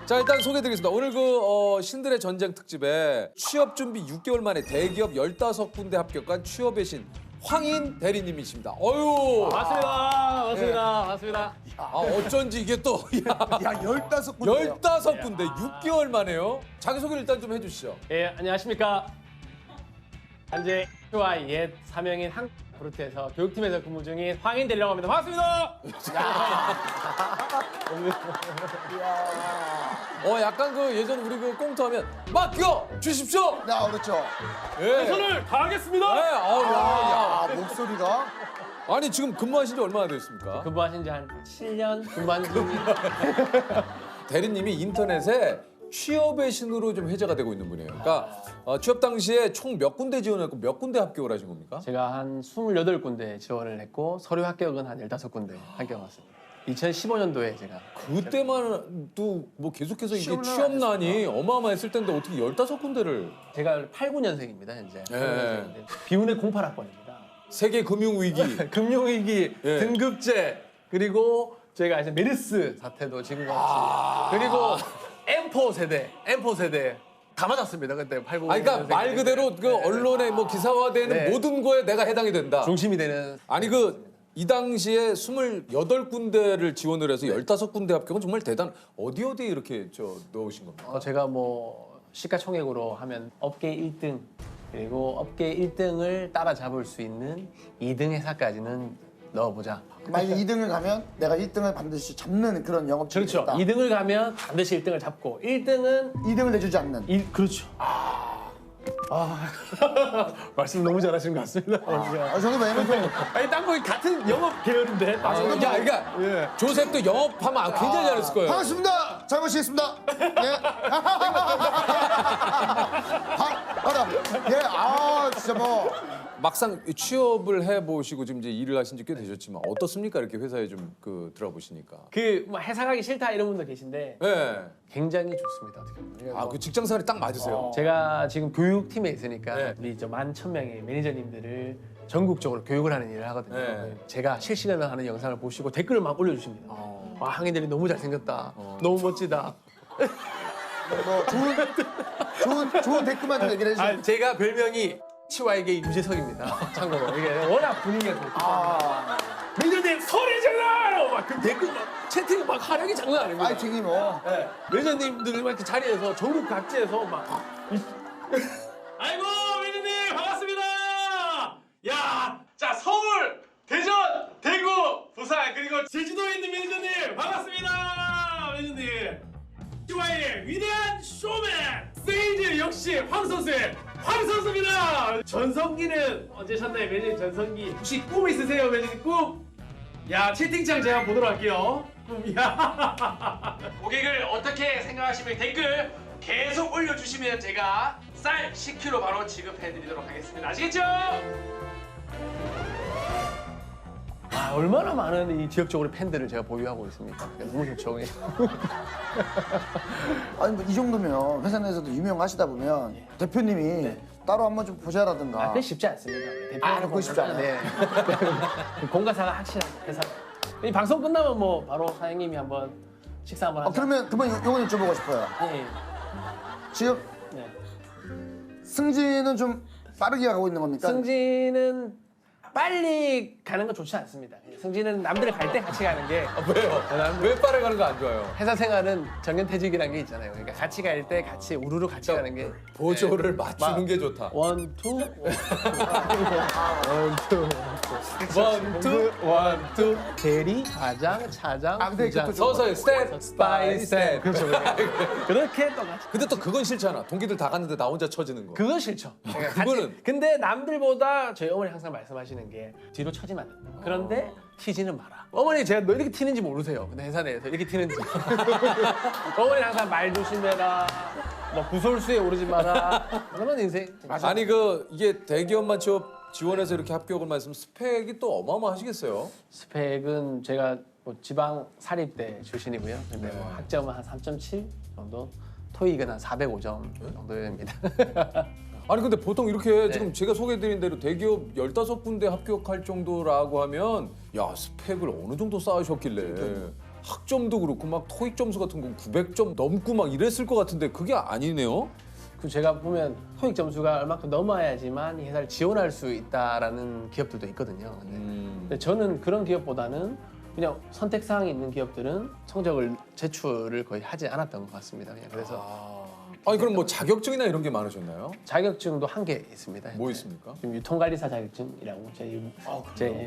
자, 일단 소개드리겠습니다. 오늘 신들의 전쟁 특집에 취업 준비 6개월 만에 대기업 15군데 합격한 취업의 신 황인 대리님이십니다. 어유. 맞습니다. 어쩐지 이게 또 야, 15군데. 15군데 6개월 만에요. 자기소개를 일단 좀 해주시죠. 예, 안녕하십니까. 현재 QI 옛 사명인 한그루트에서 교육팀에서 근무 중인 황인 대리라고 합니다. 반갑습니다. 약간 예전 우리 꽁트하면 맡겨 주십시오. 야, 그렇죠. 예. 손을 다하겠습니다. 네, 아, 목소리가. 아니 지금 근무하신 지 얼마나 됐습니까? 근무하신 지 한 7년 근무한 중입니다. 대리님이 인터넷에 취업의 신으로 좀 회자가 되고 있는 분이에요. 그러니까 취업 당시에 총 몇 군데 지원했고 몇 군데 합격을 하신 겁니까? 제가 한 28군데 지원을 했고 서류 합격은 한 15군데 합격했습니다. 2015년도에 제가 그때만 또 뭐 계속해서 이게 시험을 취업난이 어마어마했을 텐데 어떻게 15군데를 제가 89년생입니다 현재. 예. 비운의 08학번입니다. 세계 금융 위기 금융위기, 예. 등급제, 그리고 제가 이제 메르스 사태도 지금 그리고 M4 세대 다 맞았습니다 그때 89. 그러니까 말 그대로 언론에 뭐 기사화되는 네. 모든 거에 내가 해당이 된다. 중심이 되는. 아니 이 당시에 28군데를 지원을 해서 15군데 합격은 정말 어디 이렇게 넣으신 겁니까? 제가 뭐 시가총액으로 하면 업계 1등 그리고 업계 1등을 따라잡을 수 있는 2등 회사까지는 넣어보자. 만약에 2등을 가면 내가 1등을 반드시 잡는 그런 영업직이 그렇죠. 있다. 2등을 가면 반드시 1등을 잡고 1등은 2등을 내주지 않는. 그렇죠. 말씀 너무 잘하시는 것 같습니다. 저는 왜냐면 좀 아니 딴 거 같은 영업 계열인데. 그러니까 조셉도 영업하면 굉장히 잘했을 거예요. 반갑습니다. 잘 모시겠습니다. 예. 예, 진짜 뭐. 막상 취업을 해보시고 지금 이제 일을 하신 지 꽤 되셨지만 어떻습니까? 이렇게 회사에 좀 들어가 보시니까. 뭐 회사 가기 싫다 이런 분도 계신데 네. 굉장히 좋습니다. 어떻게 보면. 그 직장 생활이 딱 맞으세요. 제가 지금 교육팀에 있으니까 네. 우리 11,000명의 매니저님들을 전국적으로 교육을 하는 일을 하거든요. 네. 제가 실시간으로 하는 영상을 보시고 댓글을 막 올려주십니다. 와, 항인들이 너무 잘생겼다. 너무 멋지다. 뭐 좋은 댓글만 좀 얘기를 해주세요. 제가 별명이 치와에게 유재석입니다. 참고로 이게 워낙 분위기가 좋고 매니저님 소리 질러! 막그 댓글 막 채팅 막 화력이 장난 아닙니다. 파이팅이 뭐. 네. 매니저님들 막 이렇게 자리에서 전국 각지에서 막 아이고 매니저님 반갑습니다. 야, 자 서울, 대전, 대구, 부산 그리고 제주도에 있는 매니저님 반갑습니다. 매니저님 치와의 위대한 쇼맨 세이즈 역시 황 선수의 황 선수입니다. 전성기는 언제 셨나요 매니저님? 전성기 혹시 꿈 있으세요 매니저님 꿈? 야 채팅창 제가 보도록 할게요. 꿈이야. 고객을 어떻게 생각하시면 댓글 계속 올려주시면 제가 쌀 10kg 바로 지급해드리도록 하겠습니다. 아시겠죠? 얼마나 많은 이 지역적으로 팬들을 제가 보유하고 있습니까? 너무 좋죠. 아니 뭐 이 정도면 회사 내에서도 유명하시다 보면 대표님이 따로 한번 좀 보자라든가. 그게 쉽지 않습니다. 대표님 그거 쉽지 않아요? 네. 공과사가 확실한 회사. 이 방송 끝나면 뭐 바로 사장님이 한번 식사 한번 하자. 그러면 요건 여쭤보고 싶어요. 예. 지금 네. 승진은 좀 빠르게 가고 있는 겁니까? 승진은 빨리 가는 건 좋지 않습니다. 승진은 남들 갈 때 같이 가는 게 왜요? 왜 빠르게 가는 거 안 좋아요? 회사 생활은 정년퇴직이라는 게 있잖아요. 그러니까 같이 갈 때 같이 우르르 같이 가는 게 보조를 맞추는 게 좋다. 원, 투, 원, 투. 대리, 과장, 차장, 근데 부장. 그것도 좀- 서서히 스텝 바이 스텝. 그렇죠. 그렇게 또 같이. 근데 또 그건 싫잖아. 동기들 다 갔는데 나 혼자 처지는 거. 그건 싫죠. 그러니까 그거는- 근데 남들보다 저희 어머니 항상 말씀하시는 게 뒤로 처지면 안 된다. 그런데 튀지는 마라. 어머니 제가 너 이렇게 튀는지 모르세요. 근데 회사 내에서 이렇게 튀는지. 어머니 항상 말 조심해라. 뭐 구설수에 오르지 마라. 그런 인생. 아니 이게 대기업만 지원해서 이렇게 합격을 말씀 스펙이 또 어마어마하시겠어요? 스펙은 제가 뭐 지방 사립대 출신이고요. 근데 뭐 학점은 한 3.7 정도. 토익은 한 405점 정도입니다. 아니 근데 보통 이렇게 지금 제가 소개해드린 대로 대기업 15군데 합격할 정도라고 하면 야 스펙을 어느 정도 쌓으셨길래 학점도 그렇고 막 토익 점수 같은 건 900점 넘고 막 이랬을 것 같은데 그게 아니네요. 그 제가 보면 토익 점수가 얼마큼 넘어야지만 이 회사를 지원할 수 있다라는 기업들도 있거든요. 근데 저는 그런 기업보다는 그냥 선택 사항이 있는 기업들은 성적을 제출을 거의 하지 않았던 것 같습니다. 그냥 그래서 아니 그럼 뭐 자격증이나 이런 게 많으셨나요? 자격증도 한 개 있습니다. 뭐 있습니까? 지금 유통관리사 자격증이라고 제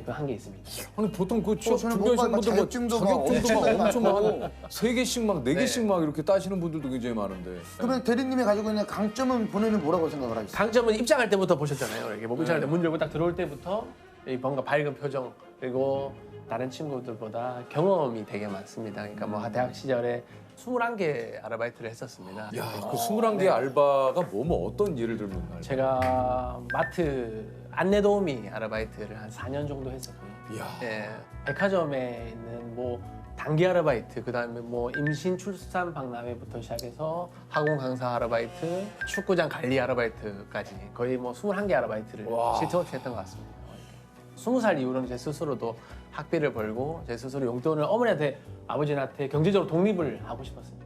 그 한 개 있습니다. 아니 보통 그 취업 저는 준비하시는 뭔가 분들 뭐 자격증도 막 자격증도 막 엄청 많고. 많고 3개씩 막 4개씩 막 이렇게 따시는 분들도 굉장히 많은데. 그러면 대리님이 가지고 있는 강점은 본인은 뭐라고 생각을 하겠어요? 강점은 입장할 때부터 보셨잖아요. 이렇게 뭐 입장할 때 문 열고 딱 들어올 때부터 이 뭔가 밝은 표정 그리고 다른 친구들보다 경험이 되게 많습니다. 그러니까 뭐 대학 시절에 21개 아르바이트를 했었습니다. 야, 그 21개의 알바가 뭐 어떤 예를 들면 알바? 제가 마트 안내 도우미 아르바이트를 한 4년 정도 했었고요. 이야. 예, 백화점에 있는 뭐 단기 아르바이트, 그다음에 뭐 임신 출산 박람회부터 시작해서 학원 강사 아르바이트, 축구장 관리 아르바이트까지 거의 뭐 21개 아르바이트를 와. 실제 없이 했던 것 같습니다. 20살 이후로는 제 스스로도 학비를 벌고 제 스스로 용돈을 어머니한테 아버지한테 경제적으로 독립을 하고 싶었습니다.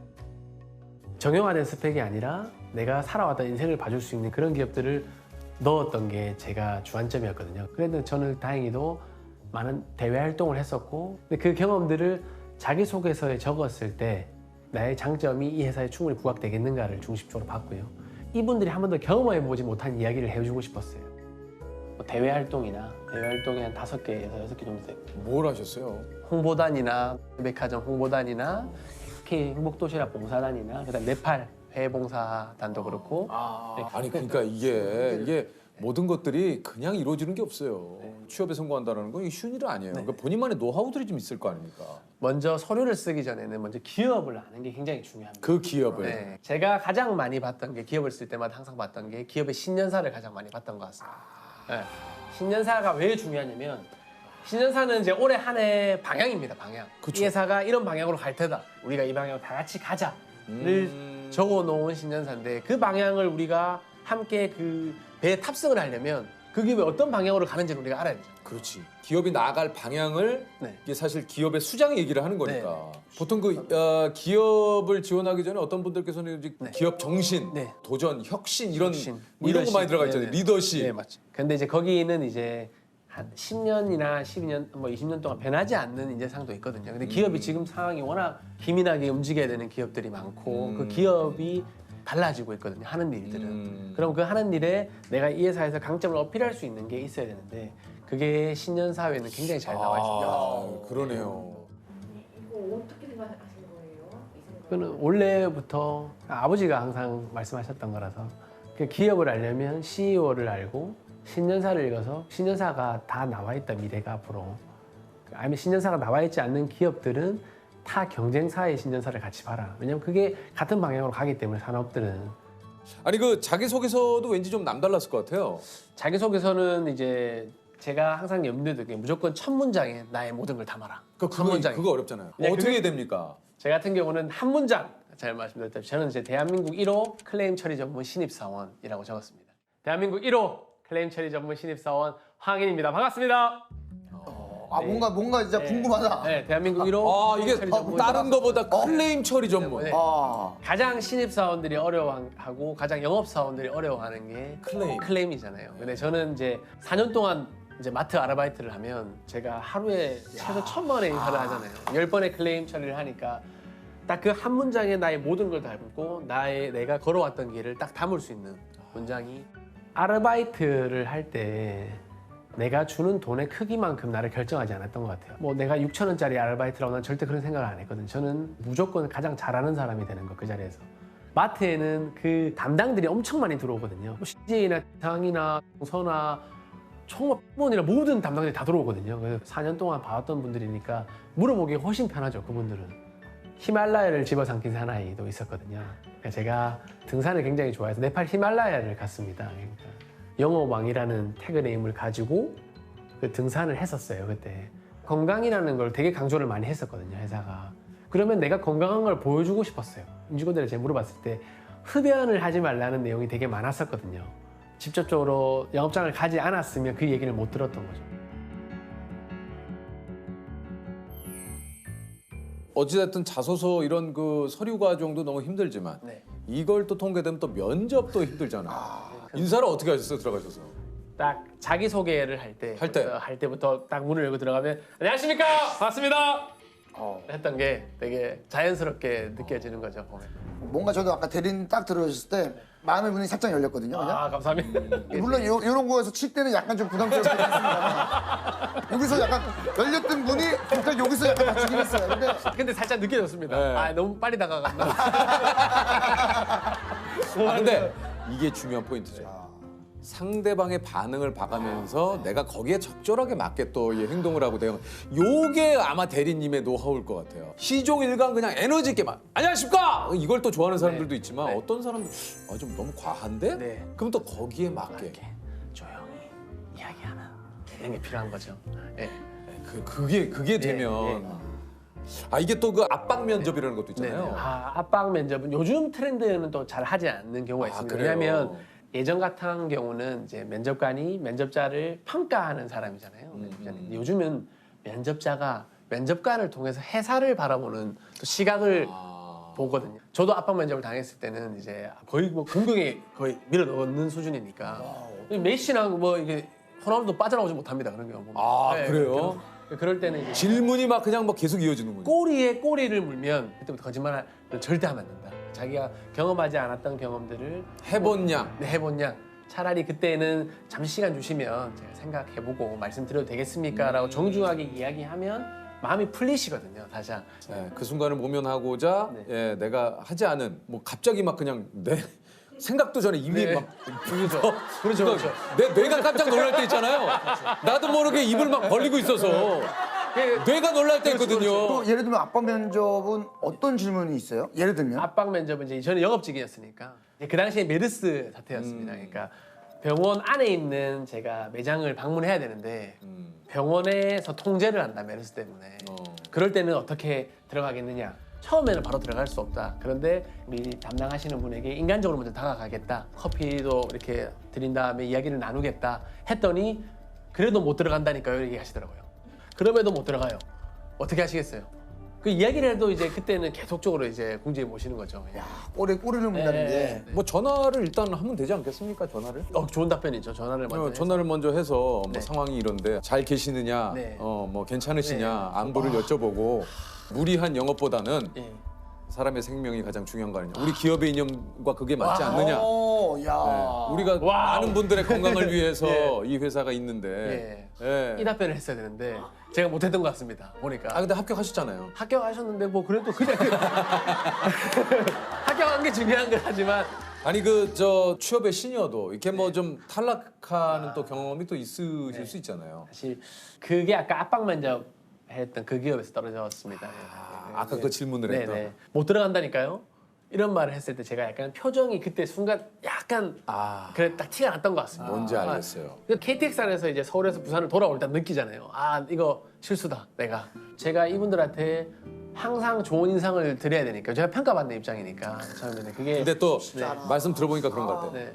정형화된 스펙이 아니라 내가 살아왔던 인생을 봐줄 수 있는 그런 기업들을 넣었던 게 제가 주안점이었거든요. 그런데 저는 다행히도 많은 대외 활동을 했었고 근데 그 경험들을 자기소개서에 적었을 때 나의 장점이 이 회사에 충분히 부각되겠는가를 중심적으로 봤고요. 이분들이 한 번도 경험해보지 못한 이야기를 해주고 싶었어요. 뭐 대외 활동이 한 5개에서 6개 정도 돼요. 뭘 하셨어요? 홍보단이나 백화점 홍보단이나 K 행복도시락 봉사단이나 그다음 네팔 해외봉사단도 그렇고 네. 아니 그러니까 이게 모든 것들이 그냥 이루어지는 게 없어요. 취업에 성공한다는 건 이게 쉬운 일은 아니에요. 그러니까 본인만의 노하우들이 좀 있을 거 아닙니까? 먼저 서류를 쓰기 전에는 먼저 기업을 아는 게 굉장히 중요합니다. 그 기업을. 네. 제가 가장 많이 봤던 게 기업을 쓸 때마다 항상 봤던 게 기업의 신년사를 가장 많이 봤던 것 같습니다. 네. 신년사가 왜 중요하냐면 신년사는 이제 올해 한 해 방향입니다. 방향. 그쵸. 이 회사가 이런 방향으로 갈 테다. 우리가 이 방향으로 다 같이 가자를 적어놓은 신년사인데 그 방향을 우리가 함께 그 배에 탑승을 하려면 그 기업이 어떤 방향으로 가는지를 우리가 알아야 되죠. 그렇지. 기업이 나아갈 방향을 네. 이게 사실 기업의 수장 얘기를 하는 거니까. 보통 그 기업을 지원하기 전에 어떤 분들께서는 이제 기업 정신, 네. 도전, 혁신 이런 혁신, 뭐 이런 거 많이 리더십. 들어가 있잖아요. 네네. 리더십. 네, 맞죠. 근데 이제 거기는 이제 한 10년이나 12년, 뭐 20년 동안 변하지 않는 인재상도 있거든요. 근데 기업이 지금 상황이 워낙 기민하게 움직여야 되는 기업들이 많고 그 기업이 달라지고 있거든요. 하는 일들은. 그럼 그 하는 일에 내가 이 회사에서 강점을 어필할 수 있는 게 있어야 되는데 그게 신년사회는 굉장히 잘 나와 있습니다. 아, 그러네요. 이거 어떻게 생각하시는 거예요? 이 생각? 그는 원래부터 아버지가 항상 말씀하셨던 거라서 그 기업을 알려면 CEO를 알고 신년사를 읽어서 신년사가 다 나와 있다 미래가 앞으로 아니면 신년사가 나와 있지 않는 기업들은 타 경쟁사의 신년사를 같이 봐라. 왜냐면 그게 같은 방향으로 가기 때문에 산업들은 아니 그 자기소개서도 왠지 좀 남달랐을 것 같아요. 자기소개서는 이제 제가 항상 염두에 두는 게 무조건 첫 문장에 나의 모든 걸 담아라. 첫 문장에. 그거 어렵잖아요. 그냥 어떻게 그게- 됩니까? 제 같은 경우는 한 문장 잘 말씀드렸다시피 저는 이제 대한민국 1호 클레임 처리 전문 신입사원이라고 적었습니다. 대한민국 1호 클레임 처리 전문 신입사원 황인입니다. 반갑습니다. 아 뭔가 진짜 궁금하다. 네, 대한민국 1호 아 클레임 이게 처리 전문 다른 거보다 클레임 처리 전문. 네. 아 가장 신입사원들이 어려워하고 가장 영업사원들이 어려워하는 게 클레임이잖아요. 근데 저는 이제 4년 동안 이제 마트 아르바이트를 하면 제가 하루에 최소 1000번의 인사를 하잖아요. 10번의 클레임 처리를 하니까 딱 그 한 문장에 나의 모든 걸 담고 내가 걸어왔던 길을 딱 담을 수 있는 문장이 아르바이트를 할 때 내가 주는 돈의 크기만큼 나를 결정하지 않았던 것 같아요. 뭐 내가 6,000원짜리 아르바이트라고 난 절대 그런 생각을 안 했거든요. 저는 무조건 가장 잘하는 사람이 되는 거 그 자리에서. 마트에는 그 담당들이 엄청 많이 들어오거든요. CJ나 상이나 동서나 총무원이나 모든 담당들이 다 들어오거든요. 그래서 4년 동안 봐왔던 분들이니까 물어보기 훨씬 편하죠. 그분들은. 히말라야를 집어삼킨 사나이도 있었거든요. 그러니까 제가 등산을 굉장히 좋아해서 네팔 히말라야를 갔습니다. 그러니까 영어왕이라는 태그네임을 가지고 그 등산을 했었어요. 그때 건강이라는 걸 되게 강조를 많이 했었거든요. 회사가. 그러면 내가 건강한 걸 보여주고 싶었어요. 임직원들이 제가 물어봤을 때 흡연을 하지 말라는 내용이 되게 많았었거든요. 직접적으로 영업장을 가지 않았으면 그 얘기를 못 들었던 거죠. 어찌됐든 자소서 이런 그 서류 과정도 너무 힘들지만 네. 이걸 또 통과되면 또 면접도 힘들잖아. 인사를 어떻게 하셨어요? 들어가셔서. 딱 자기 소개를 할 때부터 딱 문을 열고 들어가면 안녕하십니까 반갑습니다 했던 게 되게 자연스럽게 느껴지는 거죠 보면. 뭔가 저도 아까 대리님 딱 들어오셨을 때 마음의 문이 살짝 열렸거든요. 그냥. 아 감사합니다. 물론 이런 거에서 칠 때는 약간 좀 부담스럽긴 했습니다만 여기서 약간 열렸던 문이 갑자기 여기서 약간 닫히긴 했어요. 근데 살짝 느껴졌습니다. 네. 아 너무 빨리 다가갔나. 아, 근데 이게 중요한 포인트죠. 상대방의 반응을 봐가면서 내가 거기에 적절하게 맞게 또 이 행동을 하고 대응. 요게 아마 대리님의 노하우일 것 같아요. 시종일관 그냥 에너지 있게 막 안녕하십니까 이걸 또 좋아하는 사람들도 있지만 네. 어떤 사람들 좀 너무 과한데? 네. 그럼 또 거기에 맞게. 이렇게 조용히 이야기하는 이런 게 필요한 거죠. 예. 그게 되면 아 이게 또 그 압박 면접이라는 것도 있잖아요. 아, 압박 면접은 요즘 트렌드는 또 잘 하지 않는 경우가 있습니다. 그래요? 왜냐하면 예전 같은 경우는 이제 면접관이 면접자를 평가하는 사람이잖아요. 요즘은 면접자가 면접관을 통해서 회사를 바라보는 또 시각을 보거든요. 저도 압박 면접을 당했을 때는 이제 거의 뭐 공격에 거의 밀어 넣는 수준이니까 메시랑 뭐 이게 호날두도 빠져나오지 못합니다. 그런 경우 보면. 아, 그래요? 그럴 때는 이제 질문이 막 그냥 막 계속 이어지는군요. 꼬리에 꼬리를 물면 그때부터 거짓말을 절대 하면 안 된다. 자기가 경험하지 않았던 경험들을 해본냐? 네, 해본냐. 차라리 그때는 잠시 시간 주시면 제가 생각해보고 말씀드려도 되겠습니까? 라고 정중하게 이야기하면 마음이 풀리시거든요. 다시. 네, 그 순간을 모면하고자 네. 예, 내가 하지 않은 뭐 갑자기 막 그냥 내 생각도 전에 이미 네. 막 그렇죠. 내 뇌가 깜짝 놀랄 때 있잖아요. 나도 모르게 입을 막 벌리고 있어서 뇌가 놀랄 때 있거든요. 또 예를 들면 압박 면접은 어떤 질문이 있어요? 예를 들면 압박 면접은 이제 저는 영업직이었으니까 그 당시에 메르스 사태였습니다. 그러니까 병원 안에 있는 제가 매장을 방문해야 되는데 병원에서 통제를 한다 메르스 때문에. 그럴 때는 어떻게 들어가겠느냐? 처음에는 바로 들어갈 수 없다. 그런데 우리 담당하시는 분에게 인간적으로 먼저 다가가겠다. 커피도 이렇게 드린 다음에 이야기를 나누겠다 했더니 그래도 못 들어간다니까요. 이렇게 하시더라고요. 그럼에도 못 들어가요. 어떻게 하시겠어요? 그 이야기를 해도 이제 그때는 계속적으로 이제 궁지에 모시는 거죠. 그냥. 꼬리를 문다는 게 뭐 전화를 일단 하면 되지 않겠습니까? 전화를? 좋은 답변이죠. 전화를 먼저 해서. 전화를 먼저 해서 뭐 네. 상황이 이런데 잘 계시느냐, 네. 뭐 괜찮으시냐 네. 안부를 여쭤보고 무리한 영업보다는 예. 사람의 생명이 가장 중요한 거 아니냐. 우리 기업의 이념과 그게 맞지 않느냐. 야. 우리가 와우. 많은 분들의 건강을 위해서 예. 이 회사가 있는데. 이 답변을 했어야 되는데 제가 못했던 것 같습니다. 보니까. 아 근데 합격하셨잖아요. 합격하셨는데 뭐 그래도 그냥 합격한 게 중요한 건 하지만 아니 그 저 취업의 시니어도 이렇게 뭐 좀 탈락하는 또 경험이 또 있으실 수 있잖아요. 사실 그게 아까 압박 면접 했던 그 기업에서 떨어졌습니다. 아까 그 질문을 했던. 네네. 못 들어간다니까요. 이런 말을 했을 때 제가 약간 표정이 그때 순간 약간 그래 딱 티가 났던 것 같습니다. 뭔지 알겠어요. KTX 안에서 이제 서울에서 부산을 돌아올 때 느끼잖아요. 아 이거 실수다 내가. 제가 이분들한테 항상 좋은 인상을 드려야 되니까 제가 평가받는 입장이니까 처음에는 그게. 근데 또 네. 말씀 들어보니까 그런 것 같아요. 네.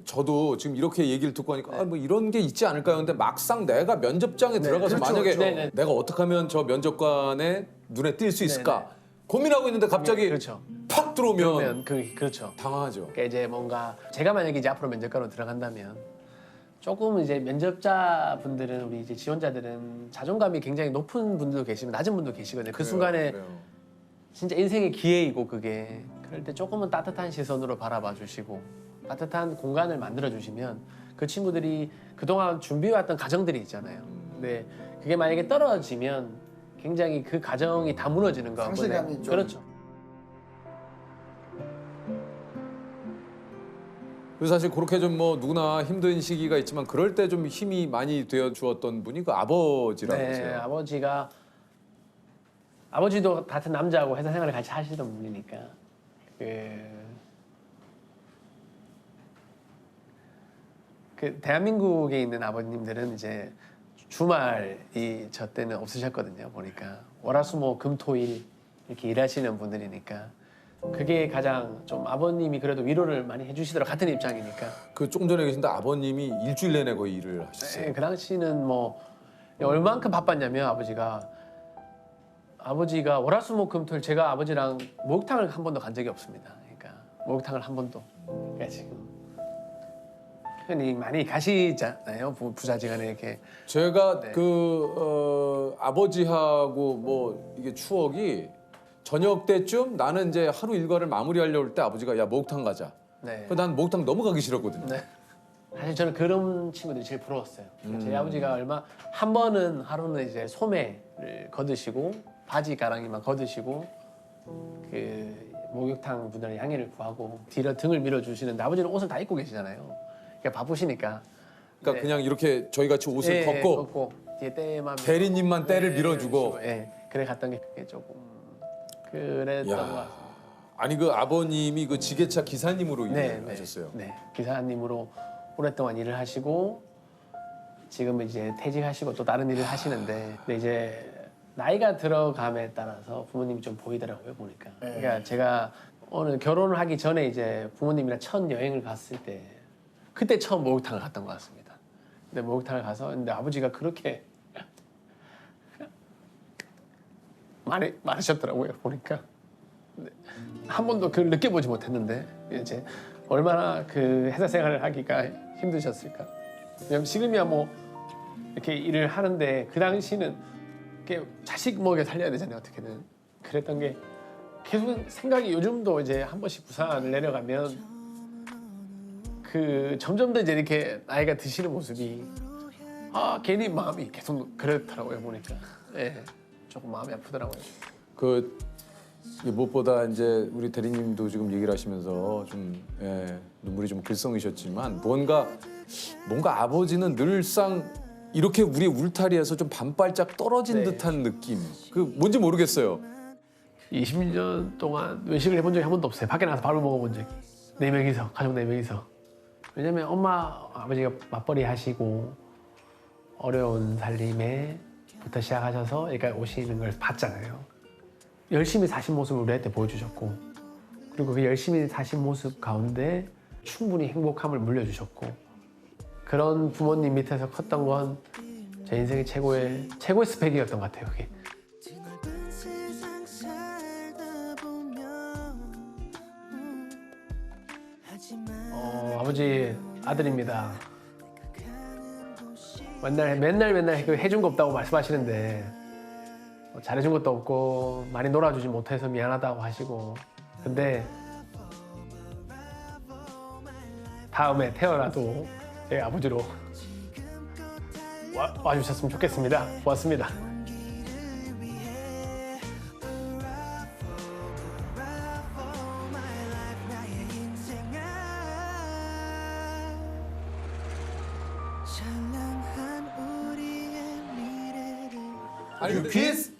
저도 지금 이렇게 얘기를 듣고 하니까 뭐 이런 게 있지 않을까요? 근데 막상 내가 면접장에 들어가서 그렇죠, 만약에 그렇죠. 네네. 내가 어떻게 하면 저 면접관의 눈에 띌 수 있을까 고민하고 있는데 갑자기 그렇죠. 팍 들어오면 그러면 그렇죠. 당황하죠. 그러니까 이제 뭔가 제가 만약에 이제 앞으로 면접관으로 들어간다면 조금 이제 면접자 분들은 우리 이제 지원자들은 자존감이 굉장히 높은 분들도 계시면 낮은 분도 계시거든요. 그 순간에 그래요. 진짜 인생의 기회이고 그게 그럴 때 조금은 따뜻한 시선으로 바라봐 주시고 따뜻한 공간을 만들어 주시면 그 친구들이 그동안 준비해왔던 가정들이 있잖아요. 근데 그게 만약에 떨어지면 굉장히 그 가정이 다 무너지는 거. 상실감이 좀. 그렇죠. 그래서 사실 그렇게 좀 뭐 누구나 힘든 시기가 있지만 그럴 때 좀 힘이 많이 되어 주었던 분이 그 아버지라고 네, 하세요. 아버지도 같은 남자하고 회사 생활을 같이 하시던 분이니까 그 대한민국에 있는 아버님들은 이제 주말이 저 때는 없으셨거든요. 보니까 월화수목 금토일 이렇게 일하시는 분들이니까 그게 가장 좀 아버님이 그래도 위로를 많이 해주시더라고 같은 입장이니까. 그 조금 전에 계신데 아버님이 일주일 내내 거의 일을 하셨어요. 네, 그 당시는 뭐 얼만큼 바빴냐면 아버지가 아버지가 월화수목금토일 제가 아버지랑 목욕탕을 한 번도 간 적이 없습니다. 그러니까 목욕탕을 한 번도. 그러니까 지금 흔히 많이 가시잖아요. 부자지간에 이렇게. 제가 네. 아버지하고 뭐 이게 추억이 저녁 때쯤 나는 이제 하루 일과를 마무리하려고 할 때 아버지가 야 목욕탕 가자. 네. 난 목욕탕 너무 가기 싫었거든요. 네. 사실 저는 그런 친구들이 제일 부러웠어요. 제 아버지가 한 번은 하루는 이제 소매를 걷으시고 바지 가랑이만 걷으시고 그 목욕탕 분들의 향기를 구하고 뒤로 등을 밀어주시는데 아버지는 옷을 다 입고 계시잖아요. 그러니까 바쁘시니까. 그러니까 네. 그냥 이렇게 저희 같이 옷을 예, 걷고 뒤에 때만 대리님만 때를 예, 밀어주고. 예, 그래 갔던 게 그게 조금 그랬던 야. 것 같아요. 아니 그 아버님이 그 지게차 기사님으로 일을 하셨어요. 네, 기사님으로 오랫동안 일을 하시고 지금 이제 퇴직하시고 또 다른 일을 하시는데 근데 이제 나이가 들어감에 따라서 부모님이 좀 보이더라고요 보니까. 그러니까 제가 오늘 결혼을 하기 전에 이제 부모님이랑 첫 여행을 갔을 때 그때 처음 목욕탕을 갔던 것 같습니다. 근데 목욕탕을 가서 근데 아버지가 그렇게 많으셨더라고요 보니까. 한 번도 그걸 느껴보지 못했는데 이제 얼마나 그 회사 생활을 하기가 힘드셨을까. 왜냐면 지금이야 뭐 이렇게 일을 하는데 그 당시는 이렇게 자식 먹여 살려야 되잖아요 어떻게든. 그랬던 게 계속 생각이 요즘도 이제 한 번씩 부산을 내려가면 그 점점 더 이제 이렇게 나이가 드시는 모습이 괜히 마음이 계속 그렇더라고요 보니까. 예, 조금 마음이 아프더라고요. 무엇보다 이제 우리 대리님도 지금 얘기를 하시면서 좀 눈물이 좀 글썽이셨지만 뭔가 아버지는 늘상 이렇게 우리의 울타리에서 좀 반발짝 떨어진 네. 듯한 느낌. 그 뭔지 모르겠어요. 20년 동안 외식을 해본 적이 한 번도 없어요. 밖에 나가서 밥을 먹어본 적이. 4명이서, 가족 4명이서. 왜냐면 엄마, 아버지가 맞벌이 하시고 어려운 살림에부터 시작하셔서 여기까지 오시는 걸 봤잖아요. 열심히 사신 모습을 우리한테 보여주셨고 그리고 그 열심히 사신 모습 가운데 충분히 행복함을 물려주셨고 그런 부모님 밑에서 컸던 건 제 인생의 최고의 스펙이었던 것 같아요. 그게. 아버지 아들입니다. 맨날 그 해준 거 없다고 말씀하시는데 잘해준 것도 없고 많이 놀아주지 못해서 미안하다고 하시고 근데 다음에 태어나도 제 아버지로 와주셨으면 좋겠습니다. 고맙습니다. 아니 근데 퀴즈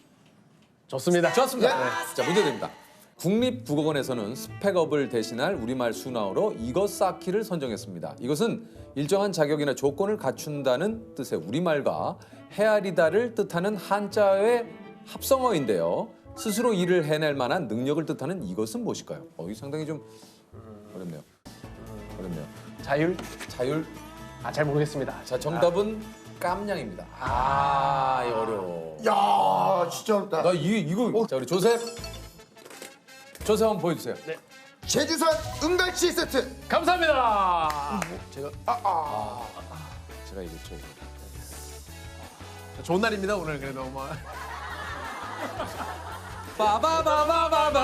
좋습니다. 좋습니다. 네. 자 문제 드립니다. 국립국어원에서는 스펙업을 대신할 우리말 순화어로 이것 쌓기를 선정했습니다. 이것은 일정한 자격이나 조건을 갖춘다는 뜻의 우리말과 헤아리다를 뜻하는 한자어의 합성어인데요. 스스로 일을 해낼 만한 능력을 뜻하는 이것은 무엇일까요? 이게 상당히 좀 어렵네요. 자율? 자율. 잘 모르겠습니다. 자 정답은 깜냥입니다. 이거 어려워. 야, 진짜 어렵다. 나 이거. 자 우리 조셉 한번 보여주세요. 네. 제주산 은갈치 세트. 감사합니다. 제가 이겼죠. 좋은 날입니다 오늘 그래도 뭐. 빠바바바바바.